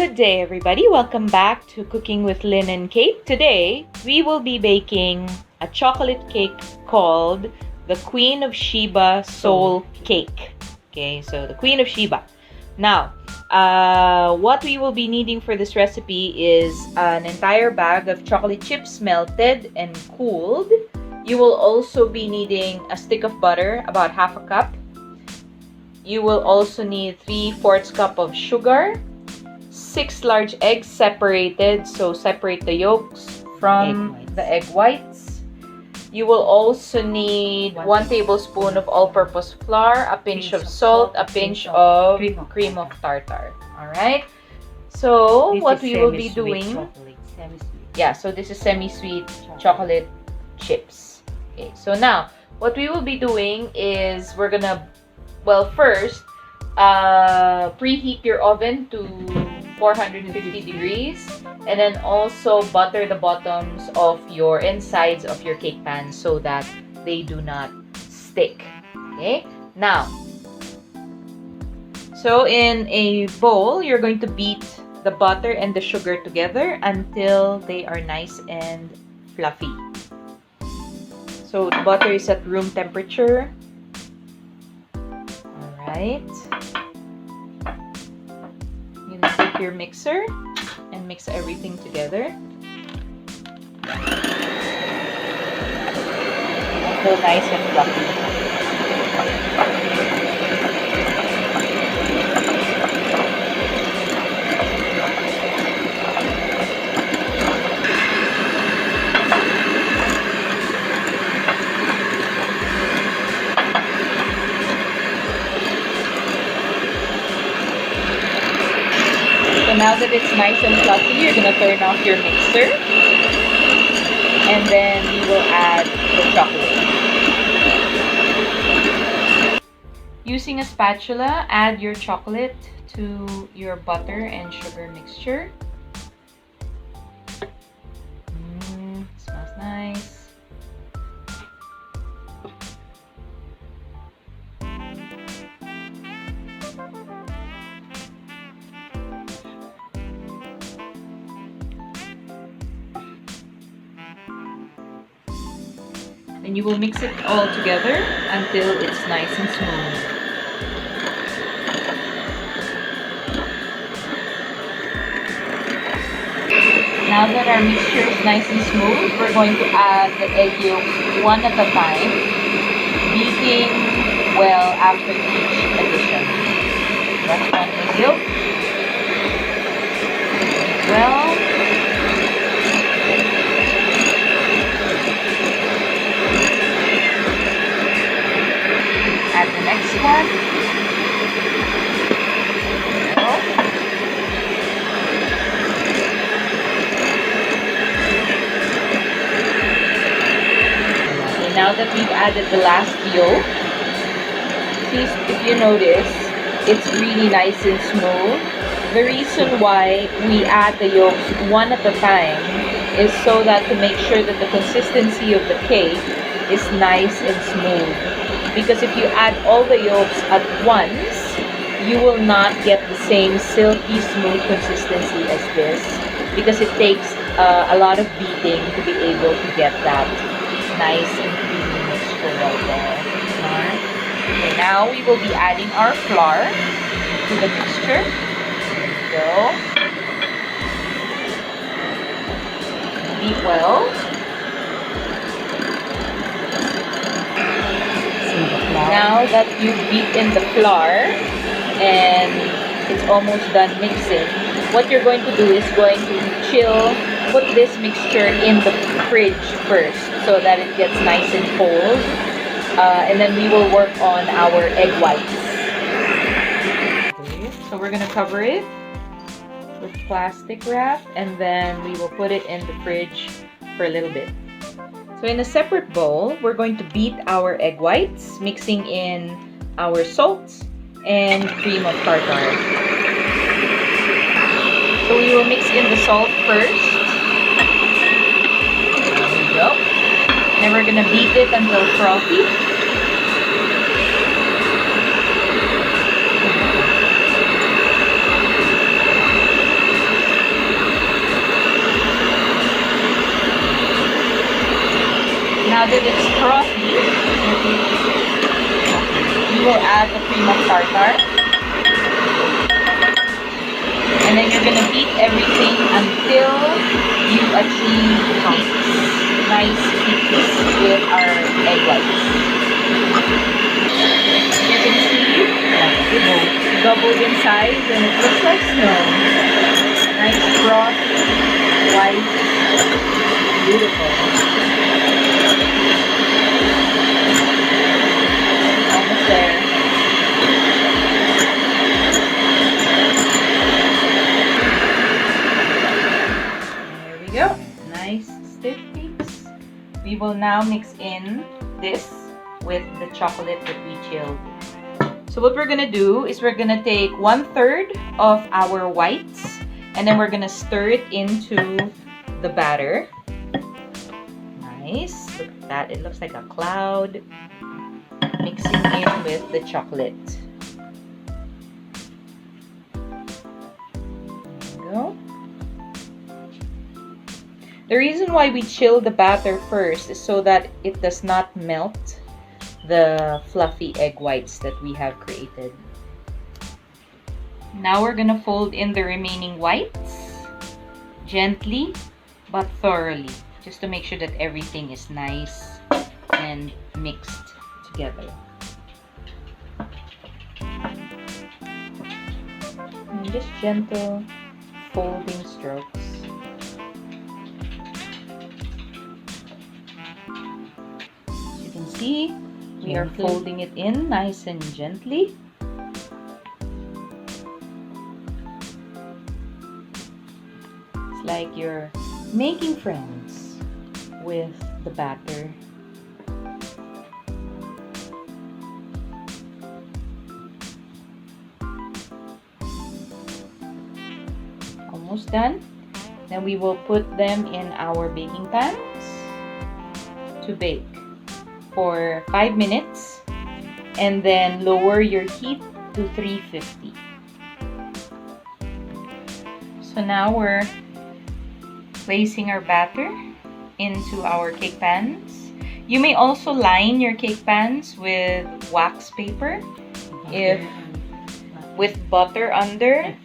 Good day, everybody. Welcome back to Cooking with Lynn and Kate. Today, we will be baking a chocolate cake called the Queen of Sheba Soul Cake. Okay, so the Queen of Sheba. Now, what we will be needing for this recipe is an entire bag of chocolate chips melted and cooled. You will also be needing a stick of butter, about half a cup. You will also need 3/4 cup of sugar, 6 large eggs separated, so separate the yolks from the egg whites. You will also need 1 tablespoon of all-purpose flour, a pinch of salt, a pinch of cream of tartar. Alright? So, what we will be doing... Yeah, so this is semi-sweet chocolate chips. Okay, so now, what we will be doing is we're gonna... Well, first, preheat your oven to 450 degrees, and then also butter the bottoms of your insides of your cake pan so that they do not stick. Okay, now, so in a bowl, you're going to beat the butter and the sugar together until they are nice and fluffy. So the butter is at room temperature. Alright. Take your mixer and mix everything together until nice and fluffy. So now that it's nice and fluffy, you're going to turn off your mixer. And then we will add the chocolate. Using a spatula, add your chocolate to your butter and sugar mixture. Smells nice. And you will mix it all together until it's nice and smooth. Now that our mixture is nice and smooth, we're going to add the egg yolks one at a time, beating well after each addition. That's 1 egg yolk. Well. Add the next one. Okay, now that we've added the last yolk, please, if you notice, it's really nice and smooth. The reason why we add the yolks one at a time is so that to make sure that the consistency of the cake is nice and smooth. Because if you add all the yolks at once, you will not get the same silky smooth consistency as this, because it takes a lot of beating to be able to get that nice and creamy mixture right there. Okay, now we will be adding our flour to the mixture. There we go. Beat well. Now that you've beaten the flour and it's almost done mixing, what you're going to do is going to put this mixture in the fridge first so that it gets nice and cold. And then we will work on our egg whites. So we're going to cover it with plastic wrap, and then we will put it in the fridge for a little bit. So in a separate bowl, we're going to beat our egg whites, mixing in our salt and cream of tartar. So we will mix in the salt first. There we go. Then we're gonna beat it until frothy. now that it's frothy, we will add the cream of tartar. And then you're gonna beat everything until you achieve peaks, nice peaks with our egg whites. You can see it's doubled in size and it looks like snow. Nice frothy, white, beautiful. Almost there. There we go. Nice stiff peaks. We will now mix in this with the chocolate that we chilled. So what we're gonna do is we're gonna take 1/3 of our whites and then we're gonna stir it into the batter. Nice. Look at that. It looks like a cloud. Mixing in with the chocolate. There we go. The reason why we chill the batter first is so that it does not melt the fluffy egg whites that we have created. Now we're gonna fold in the remaining whites gently but thoroughly, just to make sure that everything is nice and mixed together. And just gentle folding strokes. As you can see, we are folding it in nice and gently. It's like you're making friends with the batter. Almost done. Then we will put them in our baking pans to bake for 5 minutes and then lower your heat to 350. So now we're placing our batter into our cake pans. You may also line your cake pans with wax paper if with butter under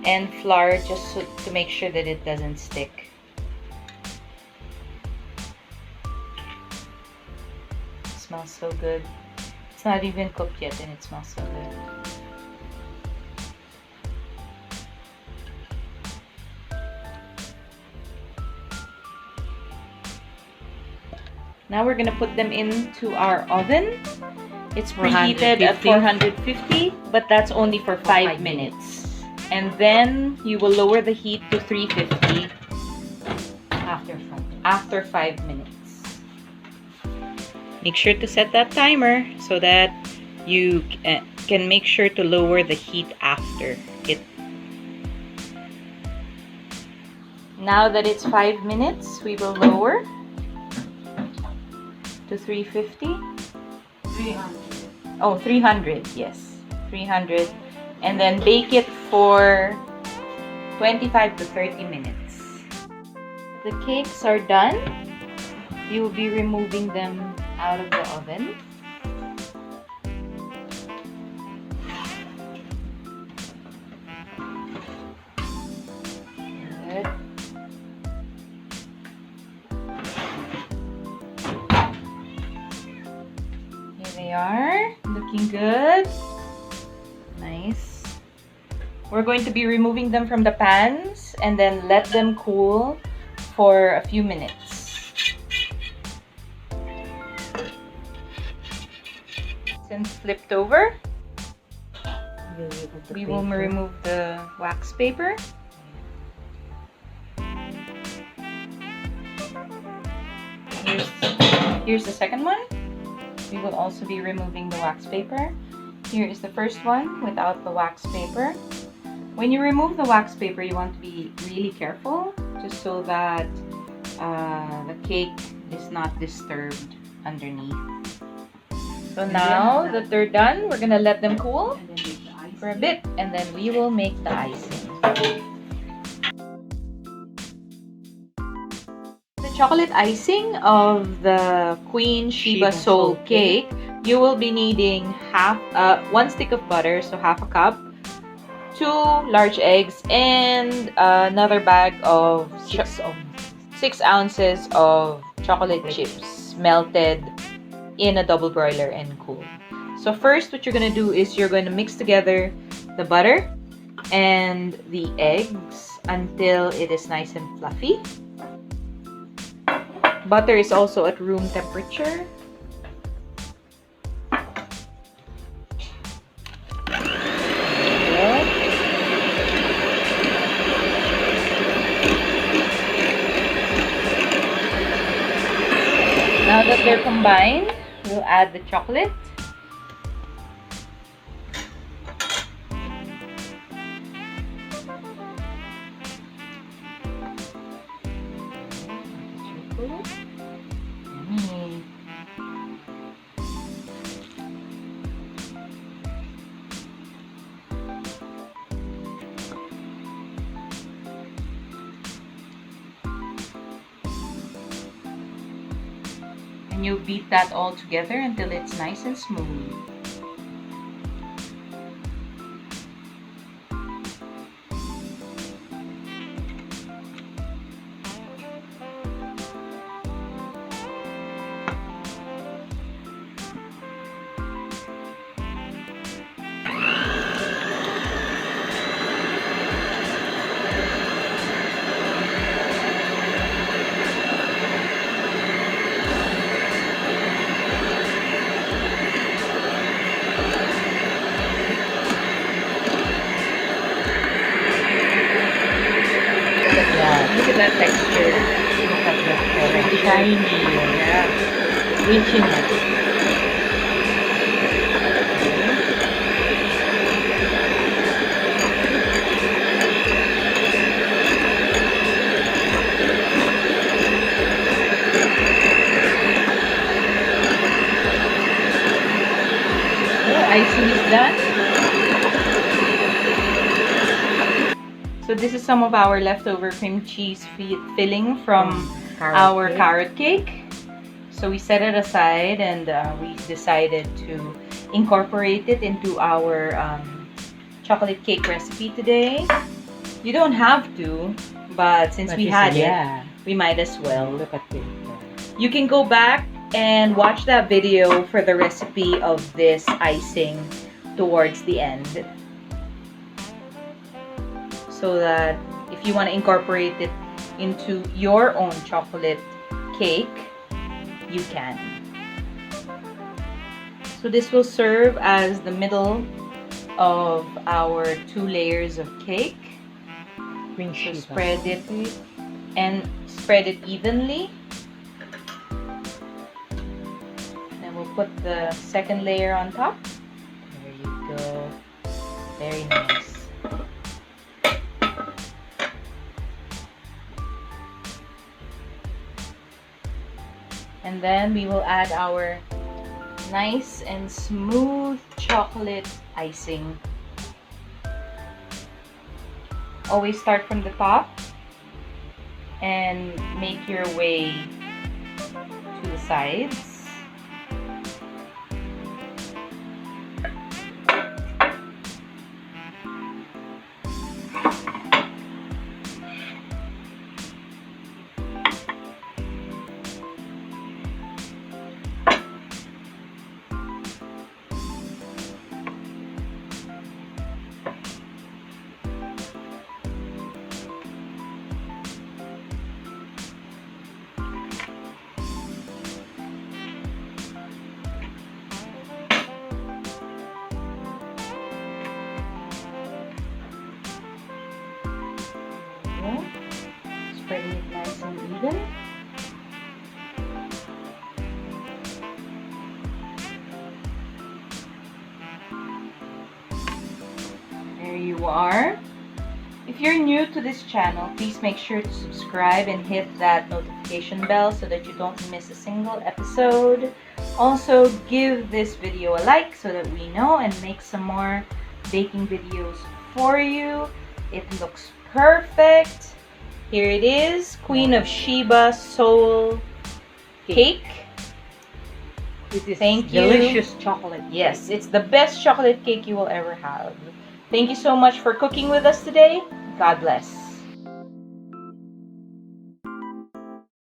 and flour, just to make sure that it doesn't stick. It smells so good. It's not even cooked yet and it smells so good. Now we're gonna put them into our oven. It's preheated at 450, but that's only for 5 minutes. And then you will lower the heat to 350 after 5 minutes. Make sure to set that timer so that you can make sure to lower the heat after it. Now that it's 5 minutes, we will lower to 350. 300. Oh, 300, yes. 300. And then bake it for 25 to 30 minutes. The cakes are done. You will be removing them out of the oven. Good. Here they are, looking good. Nice. We're going to be removing them from the pans and then let them cool for a few minutes. Since flipped over, we will remove the wax paper. Here's the second one. We will also be removing the wax paper. Here is the first one without the wax paper. When you remove the wax paper, you want to be really careful, just so that the cake is not disturbed underneath. So now that they're done, we're gonna let them cool for a bit, and then we will make the icing. The chocolate icing of the Queen Sheba Soul cake, you will be needing 1 stick of butter, so half a cup, 2 large eggs, and another bag of 6 ounces of chocolate chips melted in a double broiler and cooled. So first, what you're gonna do is you're going to mix together the butter and the eggs until it is nice and fluffy. Butter is also at room temperature. Now that they're combined, we'll add the chocolate. Yummy. And you beat that all together until it's nice and smooth. Look at that texture. Look at that texture. Shiny. Yeah. Richness. Icing is done. So this is some of our leftover cream cheese filling from our carrot cake. So we set it aside and we decided to incorporate it into our chocolate cake recipe today. You don't have to, but since we had it, we might as well. Look at it. You can go back and watch that video for the recipe of this icing towards the end, so that if you want to incorporate it into your own chocolate cake, you can. So this will serve as the middle of our 2 layers of cake. So spread it and spread it evenly. Then we'll put the second layer on top. There you go. Very nice. And then we will add our nice and smooth chocolate icing. Always start from the top and make your way to the sides. Spreading it nice and even. There you are. If you're new to this channel, please make sure to subscribe and hit that notification bell so that you don't miss a single episode. Also, give this video a like so that we know and make some more baking videos for you. It looks perfect. Here it is, Queen of Sheba Soul Cake. With this Thank you. delicious chocolate. Yes, it's the best chocolate cake you will ever have. Thank you so much for cooking with us today. God bless.